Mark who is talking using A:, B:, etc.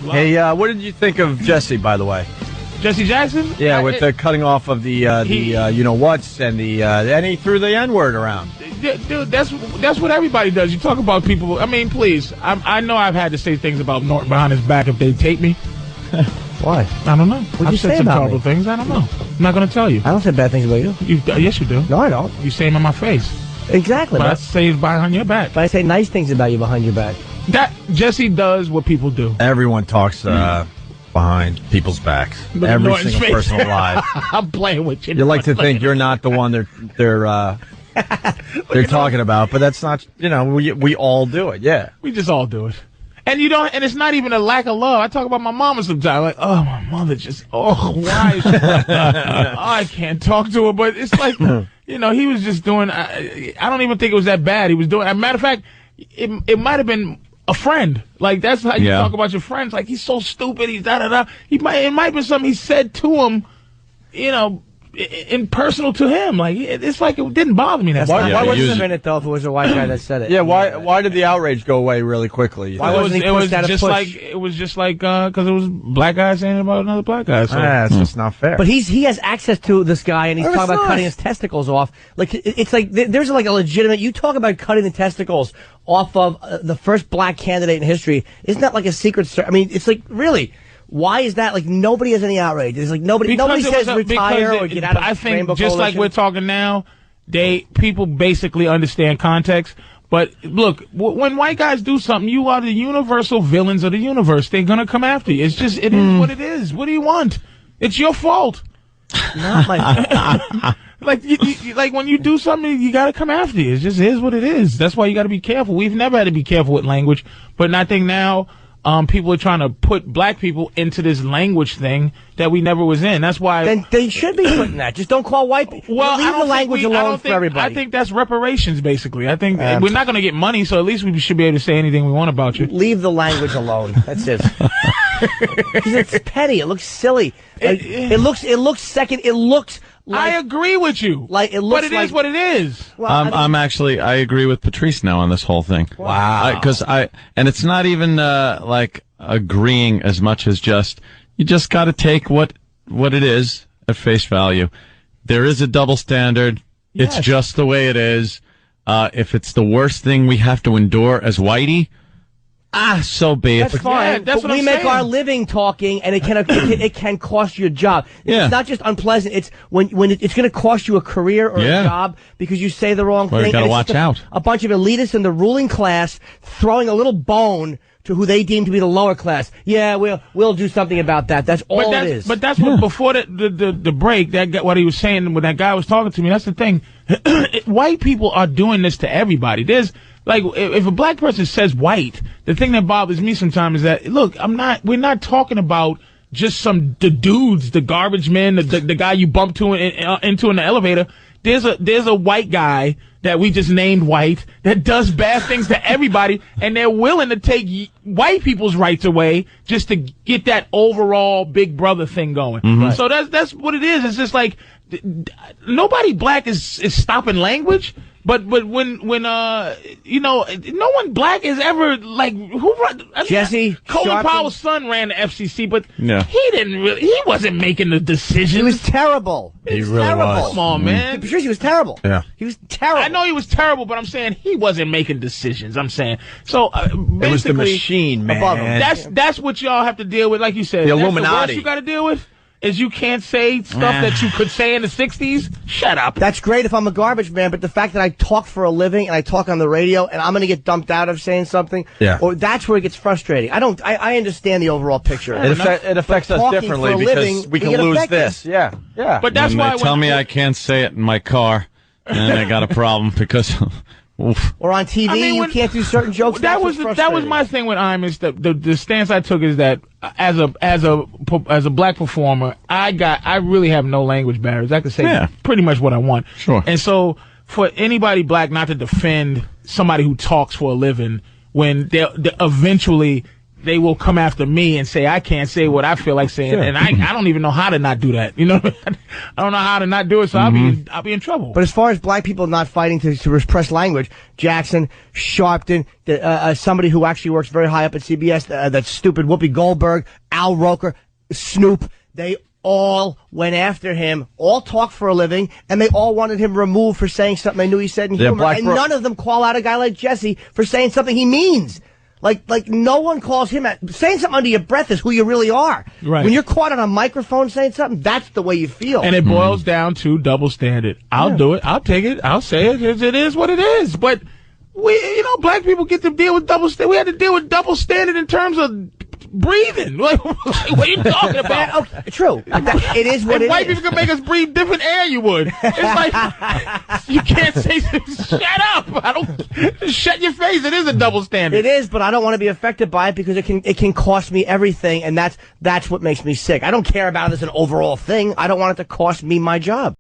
A: Wow.
B: Hey, what did you think of Jesse, by the way?
A: Jesse Jackson?
B: Yeah, with the cutting off of the you know what's and and he threw the N-word around.
A: Dude, that's what everybody does. You talk about people. I mean, please. I know I've had to say things about Norton behind his back if they tape me.
C: Why?
A: I don't know.
C: What'd you
A: I've said
C: say
A: some
C: about
A: terrible
C: me?
A: things. I don't know. I'm not going to tell you.
C: I don't say bad things about you.
A: Yes, you do.
C: No, I don't.
A: You say them in my face.
C: Exactly.
A: But I say it behind your back.
C: But I say nice things about you behind your back.
A: That Jesse does what people do.
B: Everyone talks behind people's backs.
A: But
B: Every
A: Norton's
B: single
A: face.
B: person alive.
A: I'm playing with you.
B: You like to think you're not the one they're talking about, but that's not. You know, we all do it. Yeah,
A: we just all do it. And you don't, and it's not even a lack of love. I talk about my mama sometimes, like, oh, my mother just, why is she, I can't talk to her, but it's like, you know, he was just doing, I don't even think it was that bad. He was doing, as a matter of fact, it might have been a friend. Like, that's how you talk about your friends. Like, he's so stupid, he's da-da-da. It might have been something he said to him, you know, in personal to him. Like, it's like it didn't bother me.
C: Why wasn't it a minute, though, if it was a white guy that said it?
B: Yeah, why did the outrage go away really quickly?
C: Why wasn't he pushed out of push?
A: It was just like, because it was black guy saying about another black guy. So.
B: It's just not fair.
C: But he has access to this guy, and he's talking about cutting his testicles off. Like, it's like, there's like a legitimate, you talk about cutting the testicles off of the first black candidate in history. Isn't that like a secret, I mean, it's like, really, why is that? Like, nobody has any outrage. It's like nobody says retire or get out of
A: I think
C: Rainbow
A: just
C: Coalition.
A: like we're talking now, people basically understand context. But look, when white guys do something, you are the universal villains of the universe. They're gonna come after you. It's just it is what it is. What do you want? It's your fault.
C: Not my
A: Like like when you do something, you gotta come after you. It just is what it is. That's why you gotta be careful. We've never had to be careful with language, but I think now. People are trying to put black people into this language thing that we never was in. That's why.
C: Then they should be putting that. Just don't call white people.
A: Well,
C: leave the language alone for everybody.
A: I think that's reparations, basically. I think we're not going to get money, so at least we should be able to say anything we want about you.
C: Leave the language alone. That's it. Because it's petty. It looks silly. It looks second. It looks. Like,
A: I agree with you.
C: Like it looks,
A: but it is what it is.
D: Well, I agree with Patrice now on this whole thing.
B: Wow.
D: And it's not even like agreeing as much as you just got to take what it is at face value. There is a double standard.
A: Yes.
D: It's just the way it is. If it's the worst thing we have to endure as whitey, so be it.
C: That's fine.
A: Yeah, that's
C: but
A: what
C: we
A: I'm
C: make
A: saying.
C: our living talking, and it can cost you a job.
D: Yeah.
C: It's not just unpleasant. It's when it's going to cost you a career or a job because you say the wrong thing.
D: You got to
C: and
D: watch out.
C: A bunch of elitists in the ruling class throwing a little bone to who they deem to be the lower class. Yeah, we'll do something about that. That's all it is.
A: But that's what before the break. What he was saying when that guy was talking to me. That's the thing. White people are doing this to everybody. There's. Like, if a black person says white, the thing that bothers me sometimes is that, look, we're not talking about just the dudes, the garbage men, the guy you bump into in the elevator. There's a white guy that we just named white that does bad things to everybody, and they're willing to take white people's rights away just to get that overall big brother thing going.
D: Mm-hmm.
A: So that's what it is. It's just like, nobody black is stopping language. But when you know, no one black is ever like who run.
C: Jesse
A: Colin
C: Sharpton.
A: Powell's son ran the FCC, but
D: Yeah.
A: he wasn't making the decisions.
C: He was terrible.
B: He really was.
A: Come on, man.
C: Patrice, he was terrible.
B: Yeah.
C: He was terrible.
A: I know he was terrible, but I'm saying he wasn't making decisions. I'm saying so. Basically,
B: It was the machine, man.
C: above him.
A: That's what y'all have to deal with, like you said.
B: The
A: That's
B: Illuminati.
A: The worst you got to deal with is you can't say stuff that you could say in the '60s. Shut up.
C: That's great if I'm a garbage man, but the fact that I talk for a living and I talk on the radio and I'm going to get dumped out of saying something, or that's where it gets frustrating. I understand the overall picture.
B: It affects us
C: talking
B: differently
C: for a
B: because
C: living,
B: we can
C: it
B: lose
C: affects
B: this.
C: us.
B: Yeah.
A: But that's
D: When
A: why
D: they tell me I can't say it in my car, and I got a problem because. Oof.
C: Or on TV, you can't do certain jokes.
A: That was my thing with I'm is that the stance I took is that as a black performer, I really have no language barriers. I can say pretty much what I want.
D: Sure.
A: And so for anybody black not to defend somebody who talks for a living when they eventually they will come after me and say I can't say what I feel like saying, and I don't even know how to not do that. You know, I don't know how to not do it, so I'll be in trouble.
C: But as far as black people not fighting to repress language, Jackson, Sharpton, somebody who actually works very high up at CBS, that stupid Whoopi Goldberg, Al Roker, Snoop, they all went after him, all talk for a living, and they all wanted him removed for saying something they knew he said in humor. And none of them call out a guy like Jesse for saying something he means. Like no one calls him out. Saying something under your breath is who you really are.
A: Right.
C: When you're caught on a microphone saying something, that's the way you feel.
A: And it boils down to double standard. I'll do it. I'll take it. I'll say it. It is what it is. But black people get to deal with double standard. We had to deal with double standard in terms of breathing. What are you talking about?
C: Okay, true. It is what it is.
A: If white people could make us breathe different air, you would. It's like, you can't say, shut up. Shut your face. It is a double standard.
C: It is, but I don't want to be affected by it because it can cost me everything, and that's what makes me sick. I don't care about it as an overall thing. I don't want it to cost me my job.